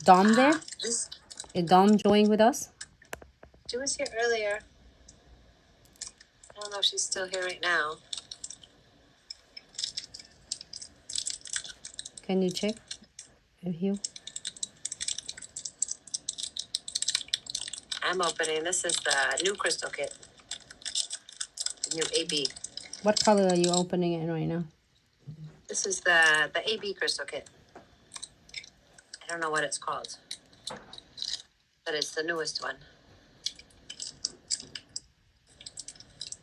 Dom there? This Is Dom joining with us? she was here earlier. I don't know if she's still here right now. Can you check? Hugh? I'm opening. This is the new crystal kit. The new AB. What color are you opening it right now? This is the AB crystal kit. I don't know what it's called, but it's the newest one.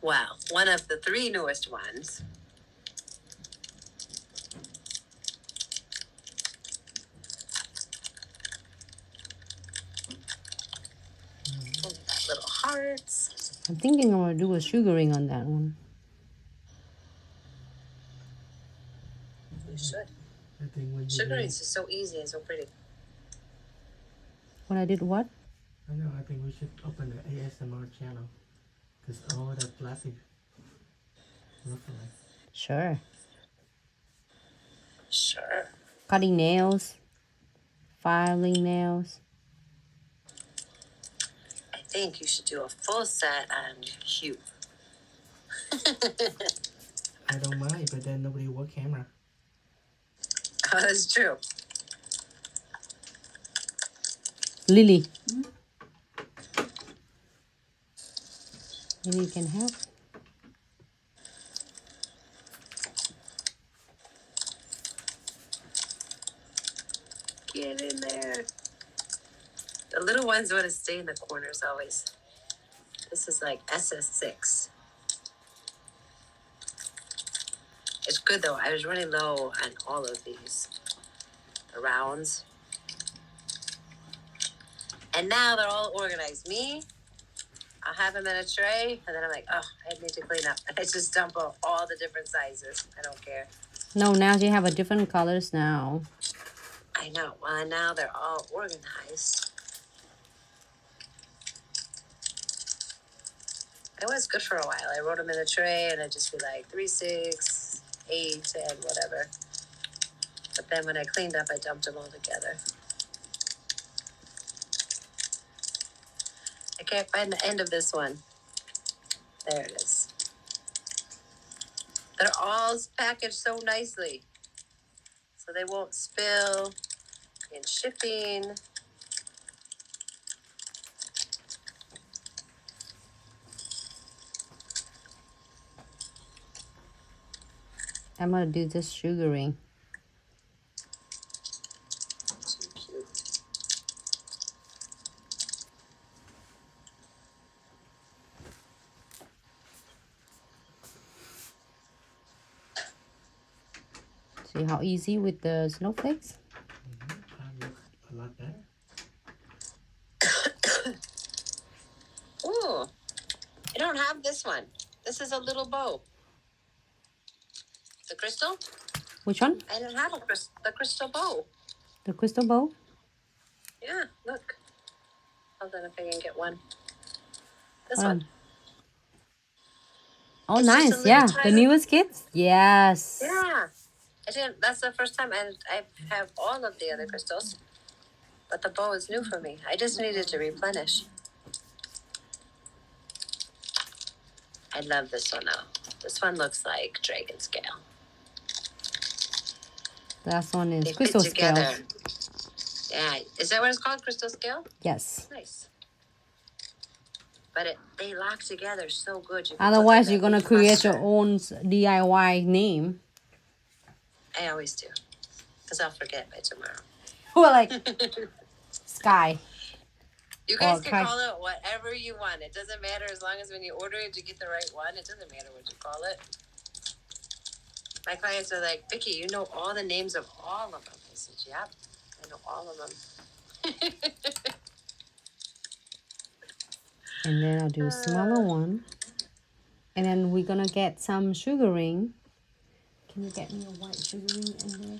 Well, one of the 3 newest ones. Little hearts. I'm thinking I'm gonna do a sugaring on that one. You should. Sugaring is so easy and so pretty. When I did what? I know, I think we should open the ASMR channel. Because all that plastic. Sure. Sure. Cutting nails. Filing nails. I think you should do a full set on Hugh. I don't mind, but then nobody will camera. Oh, that's true. Lily. Maybe you can help. Get in there. The little ones want to stay in the corners always. This is like SS6. It's good though. I was running low on all of these rounds. And now they're all organized. Me, I'll have them in a tray, and then I'm like, oh, I need to clean up. And I just dump out all the different sizes. I don't care. No, now they have a different colors now. I know. Well, now they're all organized. It was good for a while. I wrote them in a tray, and I'd just be like 3, 6, 8, 10, whatever. But then when I cleaned up, I dumped them all together. I can't find the end of this one. There it is. They're all packaged so nicely, so they won't spill in shipping. I'm gonna do this sugaring. Too cute. See how easy with the snowflakes? Look a lot better. Ooh, I don't have this one. This is a little bow. The crystal? Which one? I didn't have the crystal bow. The crystal bow? Yeah, look. Hold on if I can get one. This Hold one. on. Oh, It's just a nice. little Yeah, the tiny- newest kits? Yes. Yeah. I didn't. That's the first time I have all of the other crystals. But the bow is new for me. I just needed to replenish. I love this one though. This one looks like dragon scale. The last one is They crystal fit scale. together. Yeah. Is that what it's called? Crystal scale? Yes. Nice. But they lock together so good. You can put Otherwise, like you're a gonna big create your cluster. own DIY name. I always do. Because I'll forget by tomorrow. Well, like Sky. You guys Okay. can call it whatever you want. It doesn't matter as long as when you order it, you get the right one. It doesn't matter what you call it. My clients are like, Vicky, you know all the names of all of them. I said, yep, I know all of them. And then I'll do a smaller one. And then we're gonna get some sugaring. Can you get me a white sugaring in there?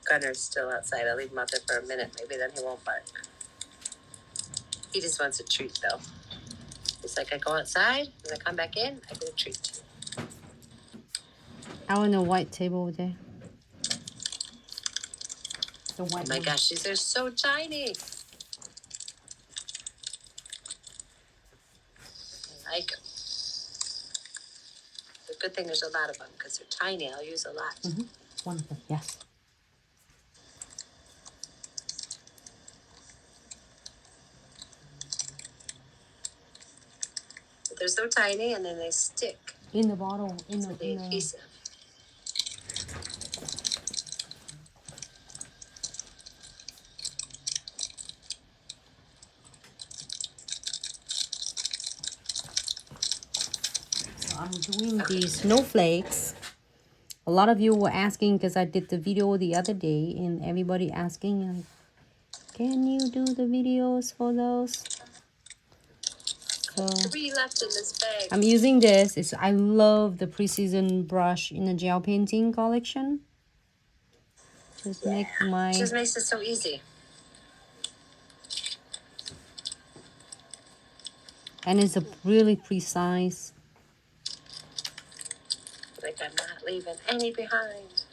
Gunner's still outside. I'll leave him out there for a minute. Maybe then he won't bark. He just wants a treat, though. He It's like I go outside, and I come back in, I get a treat. I want a white table over there. The white Oh my one. gosh, these are so tiny. I like them. The good thing there's a lot of them because they're tiny. I'll use a lot. One of them, yes. But they're so tiny, and then they stick In the bottle, in to the adhesive. So I'm doing the snowflakes. A lot of you were asking because I did the video the other day, and everybody asking, like, can you do the videos for those? So 3 left in this bag. I'm using this. I love the precision brush in the gel painting collection. Just make my. It just makes it so easy. And it's a really precise. Like I'm not leaving any behind.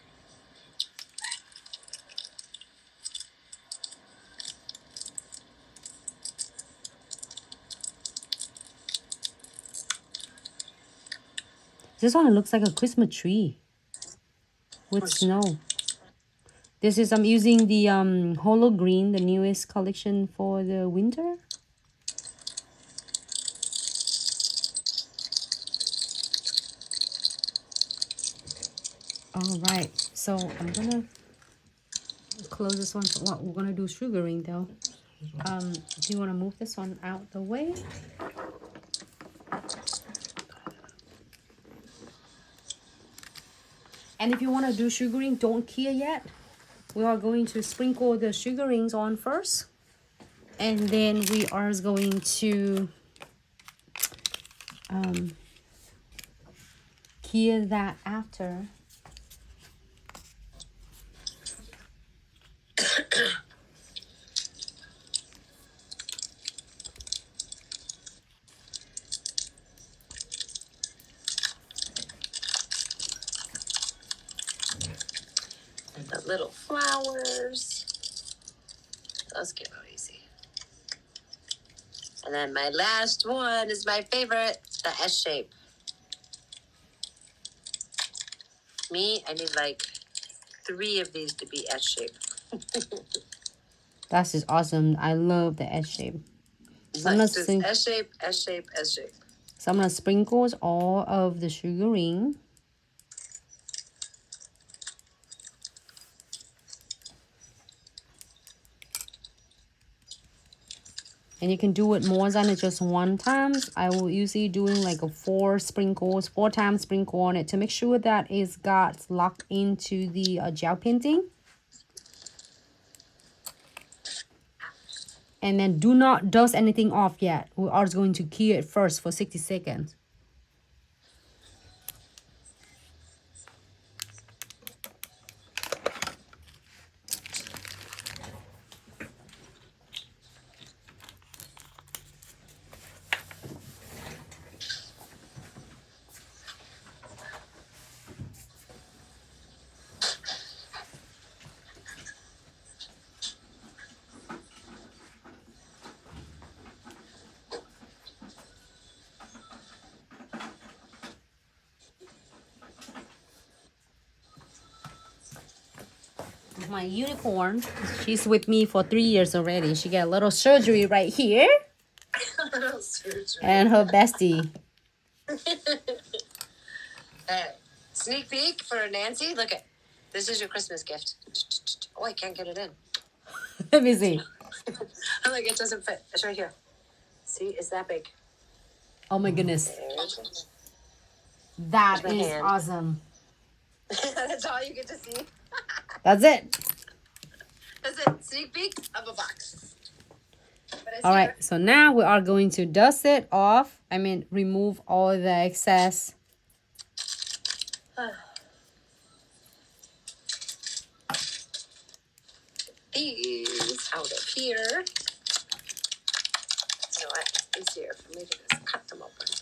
This one looks like a Christmas tree with snow. This is, I'm using the Holo Green, the newest collection for the winter. All right, so I'm gonna close this one. Well, we're gonna do sugaring though. Do you want to move this one out the way? And if you want to do sugaring, don't cure yet. We are going to sprinkle the sugarings on first, and then we are going to cure that after. The little flowers. Those get real easy. And then my last one is my favorite, the S shape. Me, I need like 3 of these to be S shape. That's just awesome. I love the S shape. So I'm Like gonna just S shape, S shape, S shape. So I'm gonna sprinkle all of the sugaring. And you can do it more than just one time. I will usually doing like a 4 sprinkles, 4 times sprinkle on it to make sure that it's got locked into the gel painting. And then do not dust anything off yet. We are going to cure it first for 60 seconds. My unicorn, she's with me for 3 years already. She got a little surgery right here. And her bestie. Sneak peek for Nancy. Look at this is your Christmas gift. Oh, I can't get it in. Let me see. I'm like, it doesn't fit. It's right here. See, it's that big. Oh my goodness. There's That my is hand. awesome. That's all you get to see. That's it. That's it. Sneak peek of a box. All right, so now we are going to dust it off. I mean, remove all the excess. These out of here. You know what? It's easier for me to just cut them open.